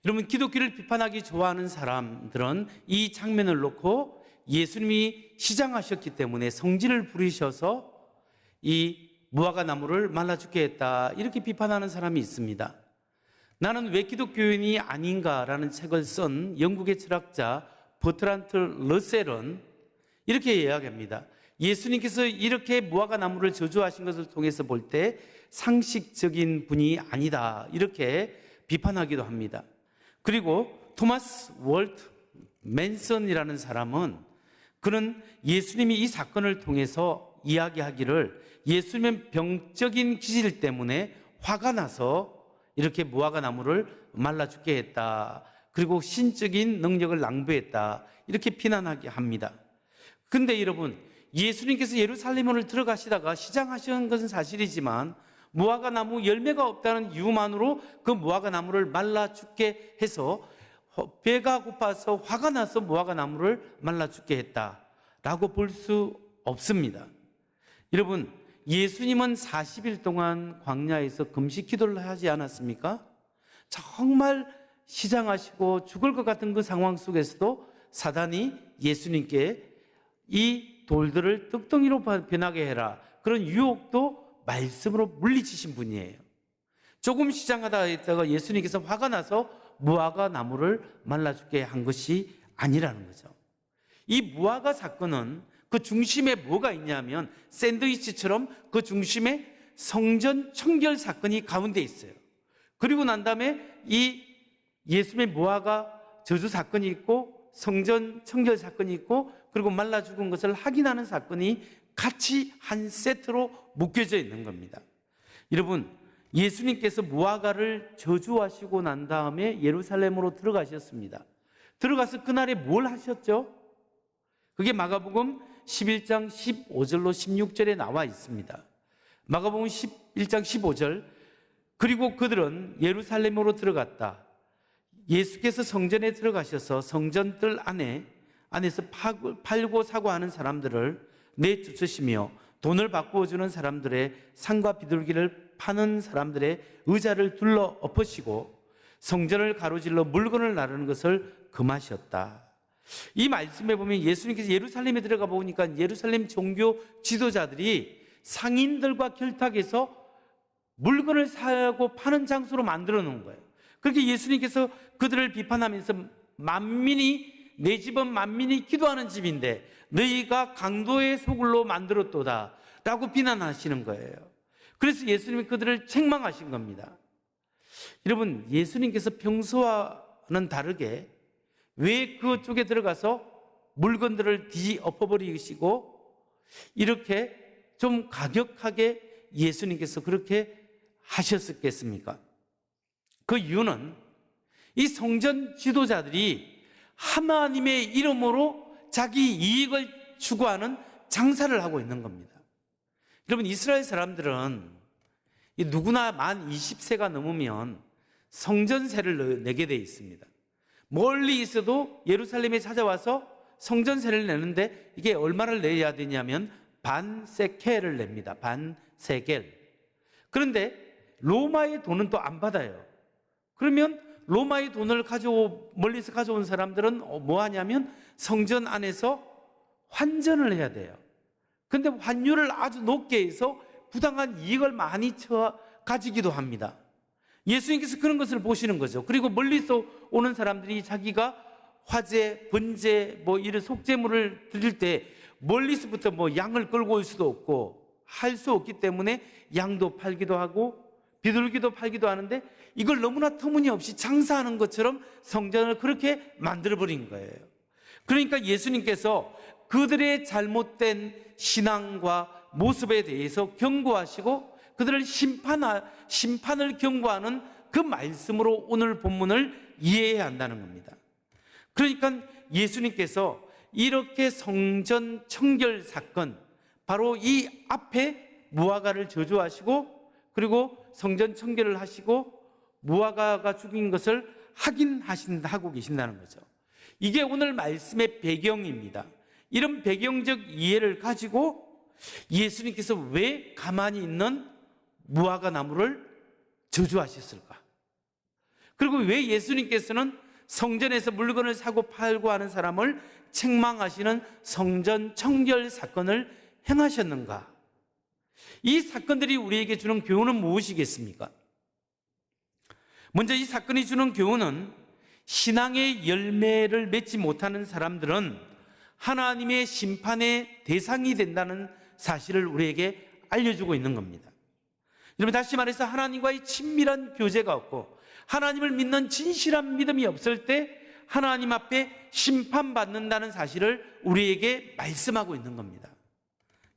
여러분, 기독교를 비판하기 좋아하는 사람들은 이 장면을 놓고 예수님이 시장하셨기 때문에 성질을 부리셔서 이 무화과 나무를 말라 죽게 했다, 이렇게 비판하는 사람이 있습니다. 나는 왜 기독교인이 아닌가라는 책을 쓴 영국의 철학자 버트란트 러셀은 이렇게 이야기합니다. 예수님께서 이렇게 무화과 나무를 저주하신 것을 통해서 볼 때 상식적인 분이 아니다, 이렇게 비판하기도 합니다. 그리고 토마스 월트 맨슨이라는 사람은, 그는 예수님이 이 사건을 통해서 이야기하기를 예수님은 병적인 기질 때문에 화가 나서 이렇게 무화과 나무를 말라 죽게 했다, 그리고 신적인 능력을 낭비했다, 이렇게 비난하게 합니다. 근데 여러분, 예수님께서 예루살렘을 들어가시다가 시장하시는 것은 사실이지만 무화과 나무 열매가 없다는 이유만으로 그 무화과 나무를 말라 죽게 해서 배가 고파서 화가 나서 무화과 나무를 말라 죽게 했다라고 볼 수 없습니다. 여러분, 예수님은 40일 동안 광야에서 금식 기도를 하지 않았습니까? 정말 시장하시고 죽을 것 같은 그 상황 속에서도 사단이 예수님께 이 돌들을 떡덩이로 변하게 해라, 그런 유혹도 말씀으로 물리치신 분이에요. 조금 시장하다 했다가 예수님께서 화가 나서 무화과 나무를 말라 죽게 한 것이 아니라는 거죠. 이 무화과 사건은 그 중심에 뭐가 있냐면 샌드위치처럼 그 중심에 성전 청결 사건이 가운데 있어요. 그리고 난 다음에 이 예수님의 무화과 저주 사건이 있고 성전 청결 사건이 있고 그리고 말라 죽은 것을 확인하는 사건이 같이 한 세트로 묶여져 있는 겁니다. 여러분, 예수님께서 무화과를 저주하시고 난 다음에 예루살렘으로 들어가셨습니다. 들어가서 그날에 뭘 하셨죠? 그게 마가복음 11장 15절로 16절에 나와 있습니다. 마가복음 11장 15절, 그리고 그들은 예루살렘으로 들어갔다. 예수께서 성전에 들어가셔서 성전뜰 안에서 팔고 사고 하는 사람들을 내쫓으시며 돈을 바꾸어 주는 사람들의 상과 비둘기를 파는 사람들의 의자를 둘러 엎으시고 성전을 가로질러 물건을 나르는 것을 금하셨다. 이 말씀에 보면 예수님께서 예루살렘에 들어가 보니까 예루살렘 종교 지도자들이 상인들과 결탁해서 물건을 사고 파는 장소로 만들어 놓은 거예요. 그렇게 예수님께서 그들을 비판하면서 내 집은 만민이 기도하는 집인데 너희가 강도의 소굴로 만들었도다 라고 비난하시는 거예요. 그래서 예수님이 그들을 책망하신 겁니다. 여러분, 예수님께서 평소와는 다르게 왜 그쪽에 들어가서 물건들을 뒤엎어버리시고 이렇게 좀 가격하게 예수님께서 그렇게 하셨겠습니까? 그 이유는 이 성전 지도자들이 하나님의 이름으로 자기 이익을 추구하는 장사를 하고 있는 겁니다. 여러분, 이스라엘 사람들은 누구나 만 20세가 넘으면 성전세를 내게 되어 있습니다. 멀리 있어도 예루살렘에 찾아와서 성전세를 내는데 이게 얼마를 내야 되냐면 반세켈을 냅니다. 반세겔. 그런데 로마의 돈은 또 안 받아요. 그러면 로마의 돈을 멀리서 가져온 사람들은 뭐 하냐면 성전 안에서 환전을 해야 돼요. 근데 환율을 아주 높게 해서 부당한 이익을 많이 가지기도 합니다. 예수님께서 그런 것을 보시는 거죠. 그리고 멀리서 오는 사람들이 자기가 화제, 번제, 이런 속죄물을 드릴 때 멀리서부터 양을 끌고 올 수도 없고 할 수 없기 때문에 양도 팔기도 하고 비둘기도 팔기도 하는데 이걸 너무나 터무니없이 장사하는 것처럼 성전을 그렇게 만들어버린 거예요. 그러니까 예수님께서 그들의 잘못된 신앙과 모습에 대해서 경고하시고 그들을 심판을 경고하는 그 말씀으로 오늘 본문을 이해해야 한다는 겁니다. 그러니까 예수님께서 이렇게 성전 청결 사건, 바로 이 앞에 무화과를 저주하시고 그리고 성전 청결을 하시고 무화과가 죽인 것을 하고 계신다는 거죠. 이게 오늘 말씀의 배경입니다. 이런 배경적 이해를 가지고 예수님께서 왜 가만히 있는 무화과 나무를 저주하셨을까? 그리고 왜 예수님께서는 성전에서 물건을 사고 팔고 하는 사람을 책망하시는 성전 청결 사건을 행하셨는가? 이 사건들이 우리에게 주는 교훈은 무엇이겠습니까? 먼저 이 사건이 주는 교훈은 신앙의 열매를 맺지 못하는 사람들은 하나님의 심판의 대상이 된다는 사실을 우리에게 알려주고 있는 겁니다. 여러분, 다시 말해서 하나님과의 친밀한 교제가 없고 하나님을 믿는 진실한 믿음이 없을 때 하나님 앞에 심판받는다는 사실을 우리에게 말씀하고 있는 겁니다.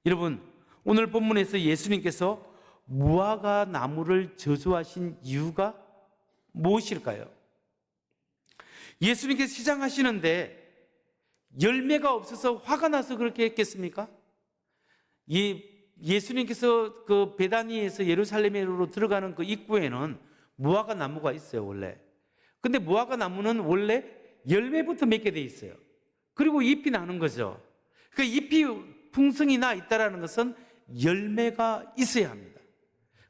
여러분, 오늘 본문에서 예수님께서 무화과 나무를 저주하신 이유가 무엇일까요? 예수님께서 시장하시는데 열매가 없어서 화가 나서 그렇게 했겠습니까? 예수님께서 그 베다니에서 예루살렘으로 들어가는 그 입구에는 무화과 나무가 있어요, 원래. 근데 무화과 나무는 원래 열매부터 맺게 돼 있어요. 그리고 잎이 나는 거죠. 그 잎이 풍성이 나 있다라는 것은 열매가 있어야 합니다.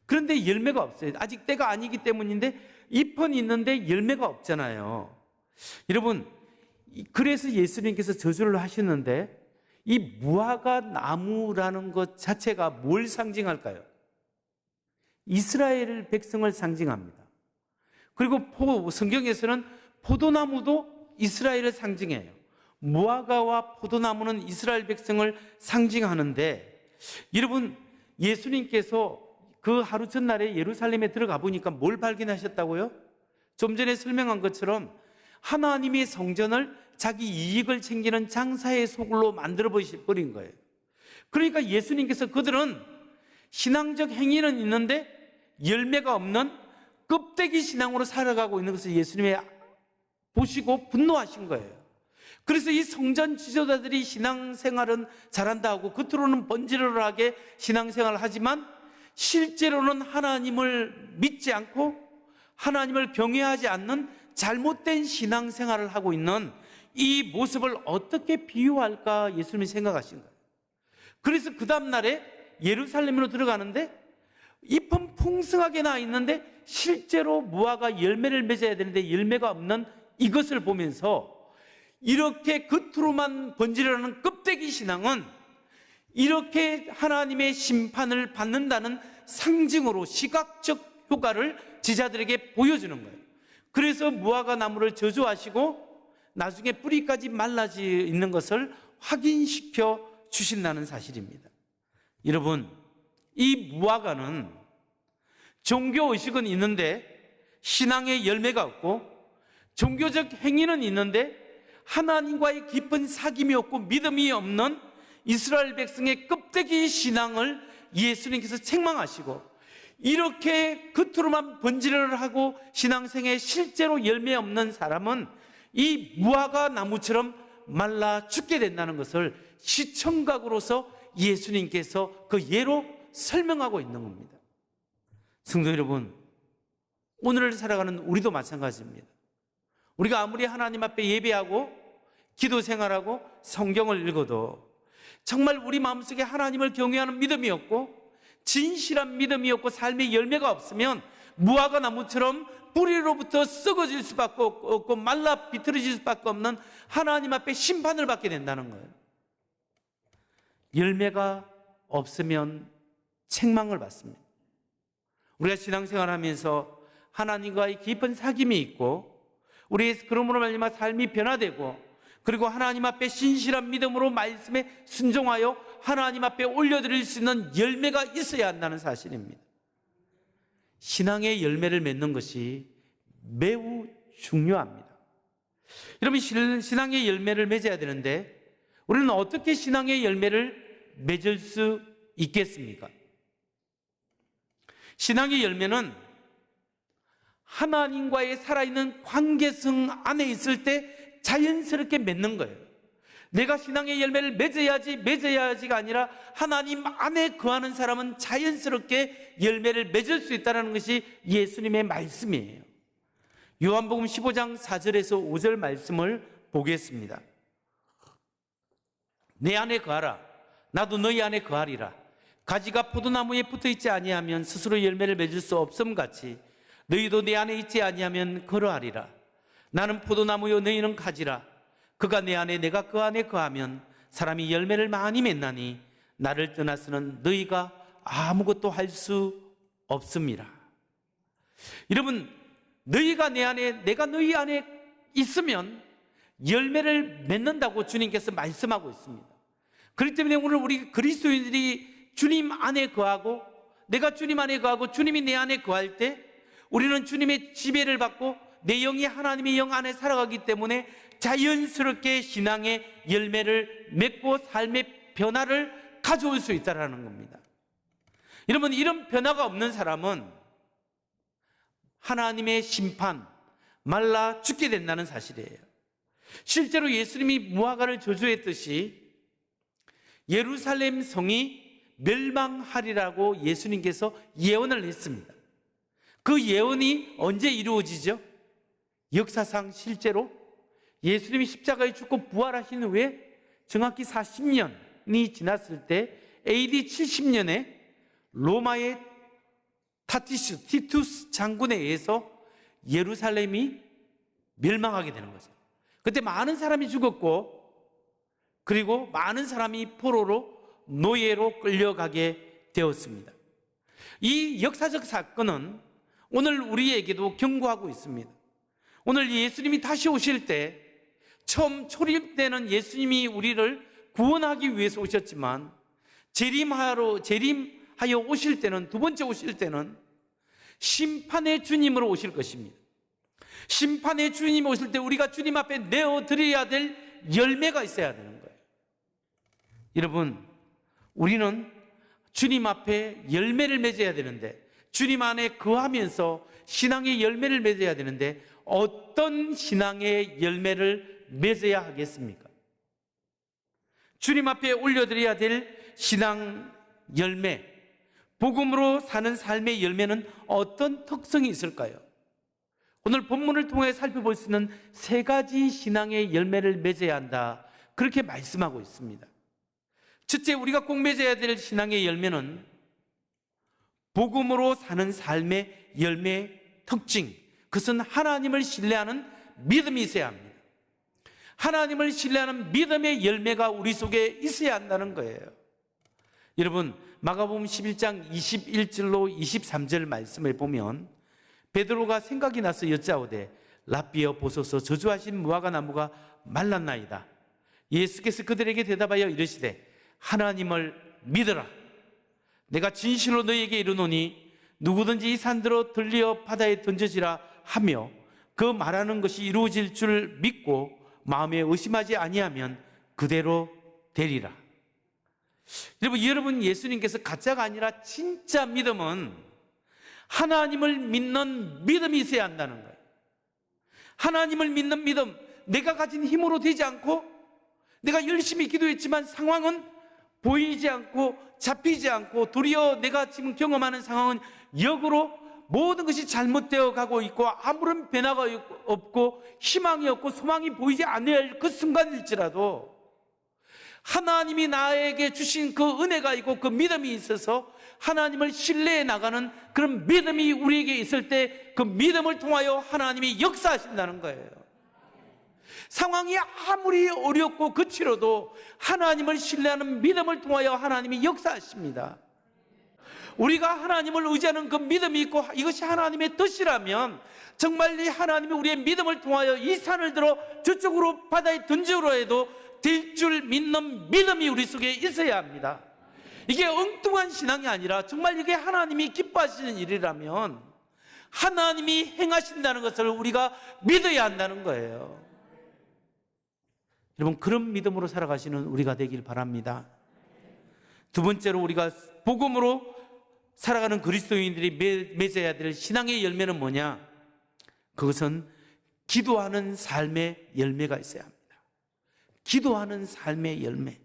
그런데 열매가 없어요. 아직 때가 아니기 때문인데 잎은 있는데 열매가 없잖아요. 여러분, 그래서 예수님께서 저주를 하시는데 이 무화과 나무라는 것 자체가 뭘 상징할까요? 이스라엘 백성을 상징합니다. 그리고 성경에서는 포도나무도 이스라엘을 상징해요. 무화과와 포도나무는 이스라엘 백성을 상징하는데, 여러분, 예수님께서 그 하루 전날에 예루살렘에 들어가 보니까 뭘 발견하셨다고요? 좀 전에 설명한 것처럼 하나님의 성전을 자기 이익을 챙기는 장사의 소굴로 만들어 버린 거예요. 그러니까 예수님께서 그들은 신앙적 행위는 있는데 열매가 없는 껍데기 신앙으로 살아가고 있는 것을 예수님이 보시고 분노하신 거예요. 그래서 이 성전 지도자들이 신앙생활은 잘한다 하고 겉으로는 번지르르하게 신앙생활을 하지만 실제로는 하나님을 믿지 않고 하나님을 경외하지 않는 잘못된 신앙생활을 하고 있는 이 모습을 어떻게 비유할까 예수님이 생각하신 거예요. 그래서 그 다음날에 예루살렘으로 들어가는데 잎은 풍성하게 나 있는데 실제로 무화과 열매를 맺어야 되는데 열매가 없는 이것을 보면서 이렇게 겉으로만 번지르르는 껍데기 신앙은 이렇게 하나님의 심판을 받는다는 상징으로 시각적 효과를 제자들에게 보여주는 거예요. 그래서 무화과 나무를 저주하시고 나중에 뿌리까지 말라져 있는 것을 확인시켜 주신다는 사실입니다. 여러분, 이 무화과는 종교의식은 있는데 신앙의 열매가 없고 종교적 행위는 있는데 하나님과의 깊은 사귐이 없고 믿음이 없는 이스라엘 백성의 껍데기 신앙을 예수님께서 책망하시고 이렇게 겉으로만 번지르르하고 신앙생에 실제로 열매 없는 사람은 이 무화과 나무처럼 말라 죽게 된다는 것을 시청각으로서 예수님께서 그 예로 설명하고 있는 겁니다. 성도 여러분, 오늘을 살아가는 우리도 마찬가지입니다. 우리가 아무리 하나님 앞에 예배하고 기도 생활하고 성경을 읽어도 정말 우리 마음속에 하나님을 경외하는 믿음이 없고 진실한 믿음이 없고 삶의 열매가 없으면 무화과 나무처럼 뿌리로부터 썩어질 수밖에 없고 말라 비틀어질 수밖에 없는 하나님 앞에 심판을 받게 된다는 거예요. 열매가 없으면 책망을 받습니다. 우리가 신앙생활하면서 하나님과의 깊은 사귐이 있고 우리의 그러므로 말미암아 삶이 변화되고 그리고 하나님 앞에 신실한 믿음으로 말씀에 순종하여 하나님 앞에 올려드릴 수 있는 열매가 있어야 한다는 사실입니다. 신앙의 열매를 맺는 것이 매우 중요합니다. 여러분, 신앙의 열매를 맺어야 되는데 우리는 어떻게 신앙의 열매를 맺을 수 있겠습니까? 신앙의 열매는 하나님과의 살아있는 관계성 안에 있을 때 자연스럽게 맺는 거예요. 내가 신앙의 열매를 맺어야지가 아니라 하나님 안에 거하는 사람은 자연스럽게 열매를 맺을 수 있다는 것이 예수님의 말씀이에요. 요한복음 15장 4절에서 5절 말씀을 보겠습니다. 내 안에 거하라. 나도 너희 안에 거하리라. 가지가 포도나무에 붙어있지 아니하면 스스로 열매를 맺을 수 없음 같이 너희도 내 안에 있지 아니하면 그러하리라. 나는 포도나무요 너희는 가지라. 그가 내 안에 내가 그 안에 거하면 사람이 열매를 많이 맺나니 나를 떠나서는 너희가 아무것도 할 수 없습니다. 여러분, 너희가 내 안에 내가 너희 안에 있으면 열매를 맺는다고 주님께서 말씀하고 있습니다. 그렇기 때문에 오늘 우리 그리스도인들이 주님 안에 거하고 내가 주님 안에 거하고 주님이 내 안에 거할 때 우리는 주님의 지배를 받고 내 영이 하나님의 영 안에 살아가기 때문에 자연스럽게 신앙의 열매를 맺고 삶의 변화를 가져올 수 있다는 겁니다. 여러분, 이런 변화가 없는 사람은 하나님의 심판, 말라 죽게 된다는 사실이에요. 실제로 예수님이 무화과를 저주했듯이 예루살렘 성이 멸망하리라고 예수님께서 예언을 했습니다. 그 예언이 언제 이루어지죠? 역사상 실제로 예수님이 십자가에 죽고 부활하신 후에 정확히 40년이 지났을 때 AD 70년에 로마의 티투스 장군에 의해서 예루살렘이 멸망하게 되는 거죠. 그때 많은 사람이 죽었고 그리고 많은 사람이 포로로 노예로 끌려가게 되었습니다. 이 역사적 사건은 오늘 우리에게도 경고하고 있습니다. 오늘 예수님이 다시 오실 때 처음 초림되는 예수님이 우리를 구원하기 위해서 오셨지만 재림하여 오실 때는, 두 번째 오실 때는 심판의 주님으로 오실 것입니다. 심판의 주님이 오실 때 우리가 주님 앞에 내어드려야 될 열매가 있어야 되는 거예요. 여러분, 우리는 주님 앞에 열매를 맺어야 되는데, 주님 안에 거하면서 신앙의 열매를 맺어야 되는데 어떤 신앙의 열매를 맺어야 하겠습니까? 주님 앞에 올려드려야 될 신앙 열매, 복음으로 사는 삶의 열매는 어떤 특성이 있을까요? 오늘 본문을 통해 살펴볼 수 있는 세 가지 신앙의 열매를 맺어야 한다, 그렇게 말씀하고 있습니다. 첫째, 우리가 꼭 맺어야 될 신앙의 열매는 복음으로 사는 삶의 열매의 특징, 그것은 하나님을 신뢰하는 믿음이 있어야 합니다. 하나님을 신뢰하는 믿음의 열매가 우리 속에 있어야 한다는 거예요. 여러분, 마가복음 11장 21절로 23절 말씀을 보면 베드로가 생각이 나서 여짜오되 랍비여 보소서 저주하신 무화과 나무가 말랐나이다. 예수께서 그들에게 대답하여 이르시되 하나님을 믿으라. 내가 진실로 너희에게 이르노니 누구든지 이 산들어 들려 바다에 던져지라 하며 그 말하는 것이 이루어질 줄 믿고 마음에 의심하지 아니하면 그대로 되리라. 여러분, 예수님께서 가짜가 아니라 진짜 믿음은 하나님을 믿는 믿음이 있어야 한다는 거예요. 하나님을 믿는 믿음, 내가 가진 힘으로 되지 않고 내가 열심히 기도했지만 상황은 보이지 않고 잡히지 않고 도리어 내가 지금 경험하는 상황은 역으로 모든 것이 잘못되어 가고 있고 아무런 변화가 없고 희망이 없고 소망이 보이지 않을 그 순간일지라도 하나님이 나에게 주신 그 은혜가 있고 그 믿음이 있어서 하나님을 신뢰해 나가는 그런 믿음이 우리에게 있을 때 그 믿음을 통하여 하나님이 역사하신다는 거예요. 상황이 아무리 어렵고 거칠어도 하나님을 신뢰하는 믿음을 통하여 하나님이 역사하십니다. 우리가 하나님을 의지하는 그 믿음이 있고 이것이 하나님의 뜻이라면 정말 이 하나님이 우리의 믿음을 통하여 이 산을 들어 저쪽으로 바다에 던지으라 해도 될 줄 믿는 믿음이 우리 속에 있어야 합니다. 이게 엉뚱한 신앙이 아니라 정말 이게 하나님이 기뻐하시는 일이라면 하나님이 행하신다는 것을 우리가 믿어야 한다는 거예요. 여러분, 그런 믿음으로 살아가시는 우리가 되길 바랍니다. 두 번째로, 우리가 복음으로 살아가는 그리스도인들이 맺어야 될 신앙의 열매는 뭐냐? 그것은 기도하는 삶의 열매가 있어야 합니다. 기도하는 삶의 열매.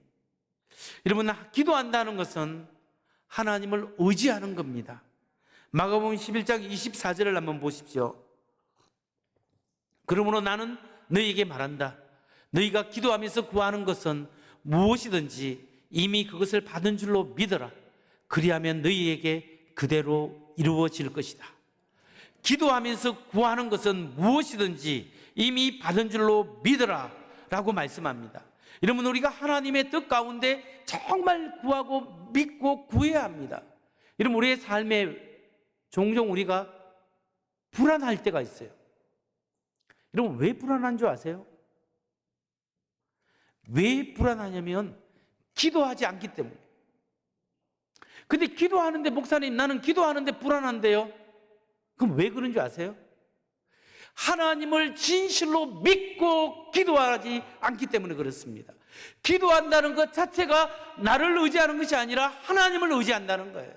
여러분, 기도한다는 것은 하나님을 의지하는 겁니다. 마가복음 11장 24절을 한번 보십시오. 그러므로 나는 너희에게 말한다. 너희가 기도하면서 구하는 것은 무엇이든지 이미 그것을 받은 줄로 믿어라. 그리하면 너희에게 그대로 이루어질 것이다. 기도하면서 구하는 것은 무엇이든지 이미 받은 줄로 믿으라 라고 말씀합니다. 여러분, 우리가 하나님의 뜻 가운데 정말 구하고 믿고 구해야 합니다. 여러분, 우리의 삶에 종종 우리가 불안할 때가 있어요. 여러분, 왜 불안한 줄 아세요? 왜 불안하냐면 기도하지 않기 때문에. 근데 기도하는데, 목사님 나는 기도하는데 불안한데요? 그럼 왜 그런 줄 아세요? 하나님을 진실로 믿고 기도하지 않기 때문에 그렇습니다. 기도한다는 것 자체가 나를 의지하는 것이 아니라 하나님을 의지한다는 거예요.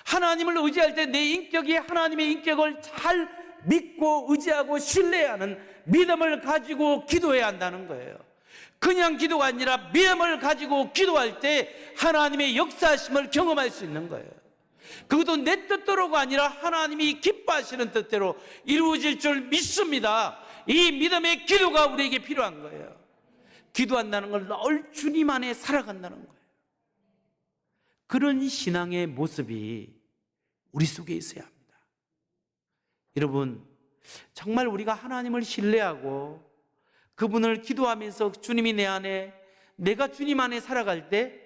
하나님을 의지할 때 내 인격이 하나님의 인격을 잘 믿고 의지하고 신뢰하는 믿음을 가지고 기도해야 한다는 거예요. 그냥 기도가 아니라 믿음을 가지고 기도할 때 하나님의 역사하심을 경험할 수 있는 거예요. 그것도 내 뜻대로가 아니라 하나님이 기뻐하시는 뜻대로 이루어질 줄 믿습니다. 이 믿음의 기도가 우리에게 필요한 거예요. 기도한다는 걸 늘 주님 안에 살아간다는 거예요. 그런 신앙의 모습이 우리 속에 있어야 합니다. 여러분, 정말 우리가 하나님을 신뢰하고 그분을 기도하면서 주님이 내 안에, 내가 주님 안에 살아갈 때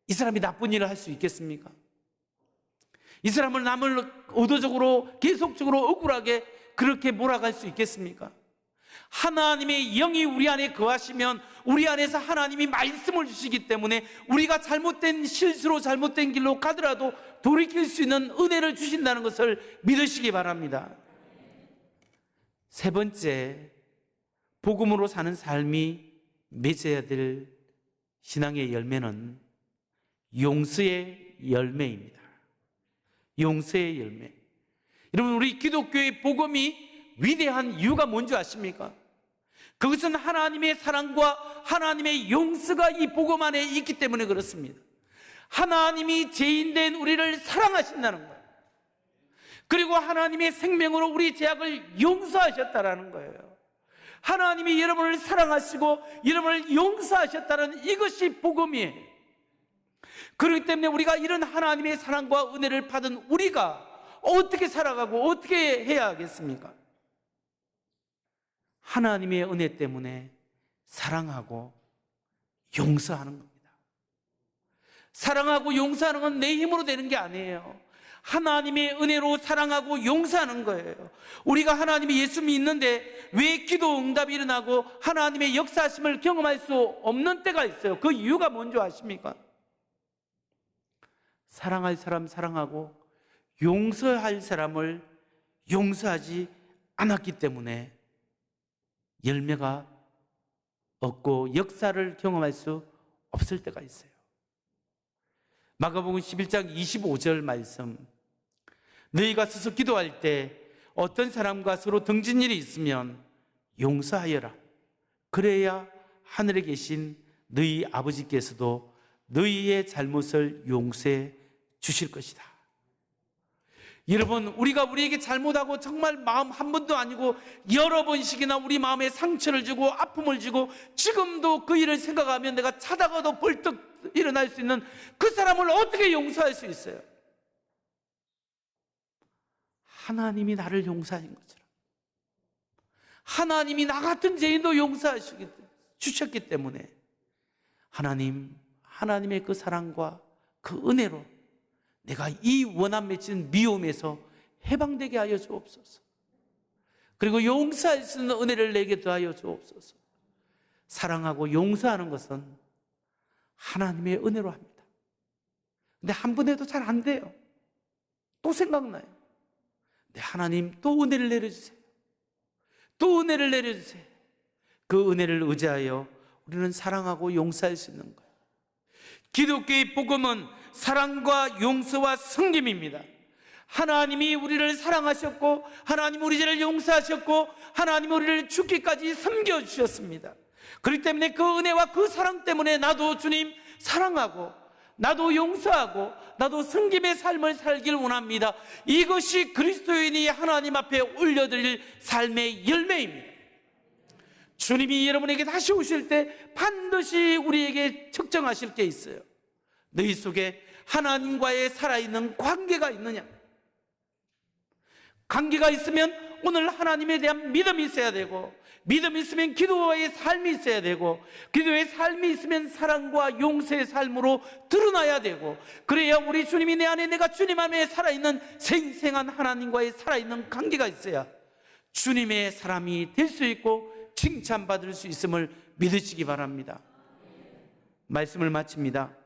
이 사람이 나쁜 일을 할 수 있겠습니까? 이 사람을 남을 의도적으로 계속적으로 억울하게 그렇게 몰아갈 수 있겠습니까? 하나님의 영이 우리 안에 거하시면 우리 안에서 하나님이 말씀을 주시기 때문에 우리가 잘못된 실수로 잘못된 길로 가더라도 돌이킬 수 있는 은혜를 주신다는 것을 믿으시기 바랍니다. 세 번째, 복음으로 사는 삶이 맺어야 될 신앙의 열매는 용서의 열매입니다. 용서의 열매. 여러분, 우리 기독교의 복음이 위대한 이유가 뭔지 아십니까? 그것은 하나님의 사랑과 하나님의 용서가 이 복음 안에 있기 때문에 그렇습니다. 하나님이 죄인된 우리를 사랑하신다는 거예요. 그리고 하나님의 생명으로 우리 죄악을 용서하셨다라는 거예요. 하나님이 여러분을 사랑하시고 여러분을 용서하셨다는 이것이 복음이에요. 그렇기 때문에 우리가 이런 하나님의 사랑과 은혜를 받은 우리가 어떻게 살아가고 어떻게 해야 하겠습니까? 하나님의 은혜 때문에 사랑하고 용서하는 겁니다. 사랑하고 용서하는 건 내 힘으로 되는 게 아니에요. 하나님의 은혜로 사랑하고 용서하는 거예요. 우리가 하나님이 예수 믿는데 왜 기도 응답이 일어나고 하나님의 역사하심을 경험할 수 없는 때가 있어요. 그 이유가 뭔지 아십니까? 사랑할 사람 사랑하고 용서할 사람을 용서하지 않았기 때문에 열매가 없고 역사를 경험할 수 없을 때가 있어요. 마가복음 11장 25절 말씀, 너희가 서서 기도할 때 어떤 사람과 서로 등진 일이 있으면 용서하여라. 그래야 하늘에 계신 너희 아버지께서도 너희의 잘못을 용서해 주실 것이다. 여러분, 우리가 우리에게 잘못하고 정말 마음 한 번도 아니고 여러 번씩이나 우리 마음에 상처를 주고 아픔을 주고 지금도 그 일을 생각하면 내가 자다가도 벌떡 일어날 수 있는 그 사람을 어떻게 용서할 수 있어요? 하나님이 나를 용서하신 것처럼 하나님이 나 같은 죄인도 주셨기 때문에 하나님의 그 사랑과 그 은혜로 내가 이 원한 맺힌 미움에서 해방되게 하여 주옵소서. 그리고 용서할 수 있는 은혜를 내게 더하여 주옵소서. 사랑하고 용서하는 것은 하나님의 은혜로 합니다. 근데 한 번 해도 잘 안 돼요. 또 생각나요. 네, 하나님 또 은혜를 내려주세요. 또 은혜를 내려주세요. 그 은혜를 의지하여 우리는 사랑하고 용서할 수 있는 거예요. 기독교의 복음은 사랑과 용서와 섬김입니다. 하나님이 우리를 사랑하셨고 하나님 우리를 용서하셨고 하나님 우리를 죽기까지 섬겨주셨습니다. 그렇기 때문에 그 은혜와 그 사랑 때문에 나도 주님 사랑하고 나도 용서하고 나도 섬김의 삶을 살길 원합니다. 이것이 그리스도인이 하나님 앞에 올려드릴 삶의 열매입니다. 주님이 여러분에게 다시 오실 때 반드시 우리에게 측정하실 게 있어요. 너희 속에 하나님과의 살아있는 관계가 있느냐? 관계가 있으면 오늘 하나님에 대한 믿음이 있어야 되고, 믿음이 있으면 기도의 삶이 있어야 되고, 기도의 삶이 있으면 사랑과 용서의 삶으로 드러나야 되고, 그래야 우리 주님이 내 안에, 내가 주님 안에 살아있는 생생한 하나님과의 살아있는 관계가 있어야 주님의 사람이 될 수 있고 칭찬받을 수 있음을 믿으시기 바랍니다. 말씀을 마칩니다.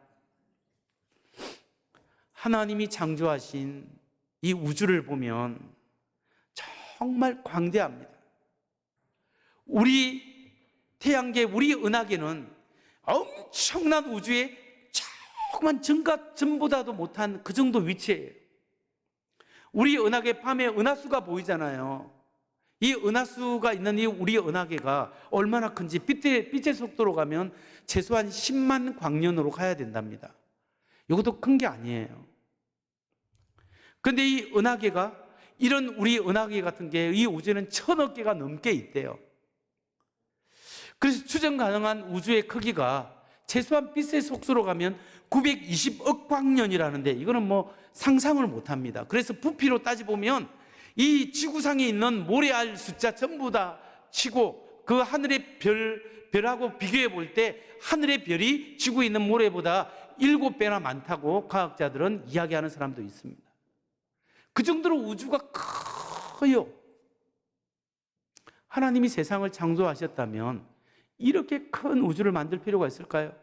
하나님이 창조하신 이 우주를 보면 정말 광대합니다. 우리 태양계, 우리 은하계는 엄청난 우주의 조그만 전보다도 못한 그 정도 위치예요. 우리 은하계 밤에 은하수가 보이잖아요. 이 은하수가 있는 이 우리 은하계가 얼마나 큰지 빛의 속도로 가면 최소한 10만 광년으로 가야 된답니다. 이것도 큰 게 아니에요. 그런데 이 은하계가, 이런 우리 은하계 같은 게 이 우주에는 1000억 개가 넘게 있대요. 그래서 추정 가능한 우주의 크기가 최소한 빛의 속도로 가면 920억 광년이라는데, 이거는 뭐 상상을 못합니다. 그래서 부피로 따져보면 이 지구상에 있는 모래알 숫자 전부 다 치고 그 하늘의 별하고 비교해 볼 때 하늘의 별이 지구에 있는 모래보다 7배나 많다고 과학자들은 이야기하는 사람도 있습니다. 그 정도로 우주가 커요. 하나님이 세상을 창조하셨다면 이렇게 큰 우주를 만들 필요가 있을까요?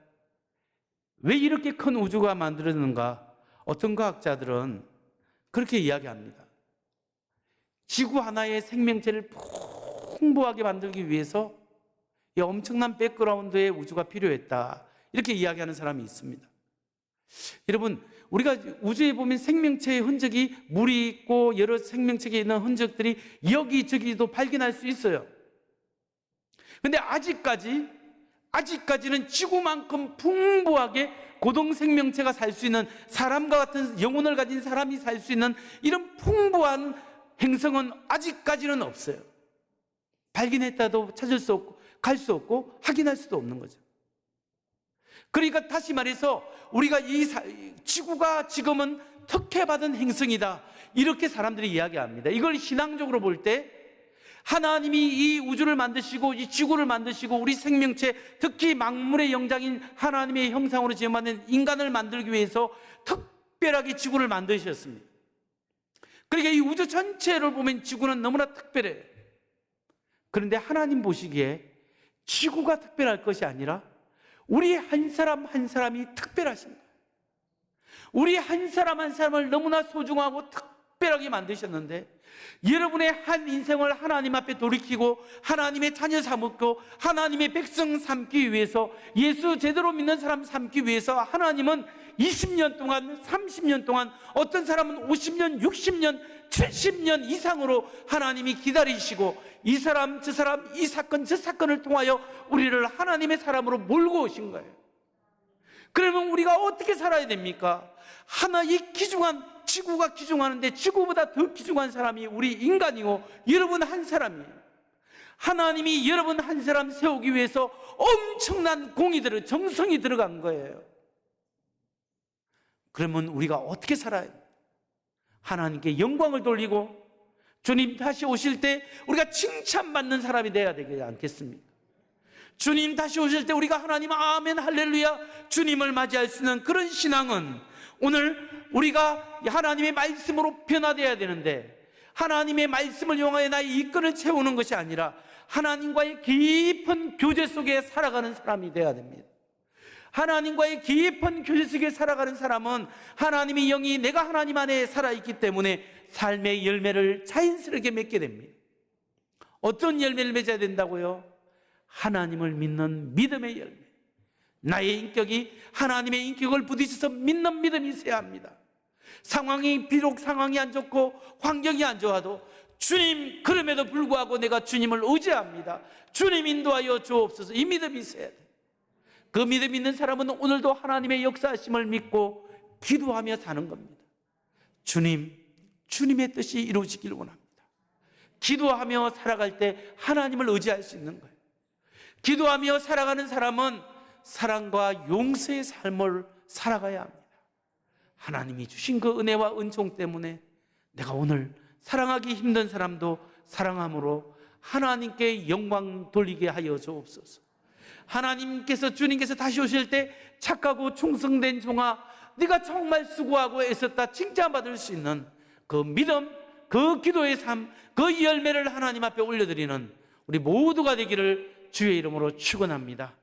왜 이렇게 큰 우주가 만들어졌는가? 어떤 과학자들은 그렇게 이야기합니다. 지구 하나의 생명체를 풍부하게 만들기 위해서 이 엄청난 백그라운드의 우주가 필요했다, 이렇게 이야기하는 사람이 있습니다. 여러분, 우리가 우주에 보면 생명체의 흔적이, 물이 있고 여러 생명체에 있는 흔적들이 여기저기도 발견할 수 있어요. 그런데 아직까지는 지구만큼 풍부하게 고동 생명체가 살 수 있는, 사람과 같은 영혼을 가진 사람이 살 수 있는 이런 풍부한 행성은 아직까지는 없어요. 발견했다도 찾을 수 없고, 갈 수 없고, 확인할 수도 없는 거죠. 그러니까 다시 말해서 우리가 이 지구가 지금은 특혜받은 행성이다, 이렇게 사람들이 이야기합니다. 이걸 신앙적으로 볼 때 하나님이 이 우주를 만드시고 이 지구를 만드시고 우리 생명체, 특히 만물의 영장인 하나님의 형상으로 지음받은 인간을 만들기 위해서 특별하게 지구를 만드셨습니다. 그러니까 이 우주 전체를 보면 지구는 너무나 특별해요. 그런데 하나님 보시기에 지구가 특별할 것이 아니라 우리 한 사람 한 사람이 특별하신 거예요. 우리 한 사람 한 사람을 너무나 소중하고 특별하게 만드셨는데, 여러분의 한 인생을 하나님 앞에 돌이키고 하나님의 자녀 삼고 하나님의 백성 삼기 위해서, 예수 제대로 믿는 사람 삼기 위해서 하나님은 20년 동안, 30년 동안, 어떤 사람은 50년, 60년, 70년 이상으로 하나님이 기다리시고 이 사람 저 사람, 이 사건 저 사건을 통하여 우리를 하나님의 사람으로 몰고 오신 거예요. 그러면 우리가 어떻게 살아야 됩니까? 이 귀중한 지구가 귀중하는데 지구보다 더 귀중한 사람이 우리 인간이고 여러분 한 사람이에요. 하나님이 여러분 한 사람 세우기 위해서 엄청난 정성이 들어간 거예요. 그러면 우리가 어떻게 살아야 돼요? 하나님께 영광을 돌리고 주님 다시 오실 때 우리가 칭찬받는 사람이 되어야 되지 않겠습니까? 주님 다시 오실 때 우리가 하나님 아멘 할렐루야 주님을 맞이할 수 있는 그런 신앙은, 오늘 우리가 하나님의 말씀으로 변화되어야 되는데, 하나님의 말씀을 이용하여 나의 이끌을 채우는 것이 아니라 하나님과의 깊은 교제 속에 살아가는 사람이 되어야 됩니다. 하나님과의 깊은 교제 속에 살아가는 사람은 하나님의 영이 내가 하나님 안에 살아있기 때문에 삶의 열매를 자연스럽게 맺게 됩니다. 어떤 열매를 맺어야 된다고요? 하나님을 믿는 믿음의 열매. 나의 인격이 하나님의 인격을 부딪혀서 믿는 믿음이 있어야 합니다. 비록 상황이 안 좋고 환경이 안 좋아도 주님, 그럼에도 불구하고 내가 주님을 의지합니다. 주님 인도하여 주옵소서. 이 믿음이 있어야 돼요. 그 믿음 있는 사람은 오늘도 하나님의 역사하심을 믿고 기도하며 사는 겁니다. 주님의 뜻이 이루어지길 원합니다. 기도하며 살아갈 때 하나님을 의지할 수 있는 거예요. 기도하며 살아가는 사람은 사랑과 용서의 삶을 살아가야 합니다. 하나님이 주신 그 은혜와 은총 때문에 내가 오늘 사랑하기 힘든 사람도 사랑함으로 하나님께 영광 돌리게 하여 주옵소서. 하나님께서, 주님께서 다시 오실 때 착하고 충성된 종아, 네가 정말 수고하고 애썼다 칭찬받을 수 있는 그 믿음, 그 기도의 삶, 그 열매를 하나님 앞에 올려드리는 우리 모두가 되기를 주의 이름으로 축원합니다.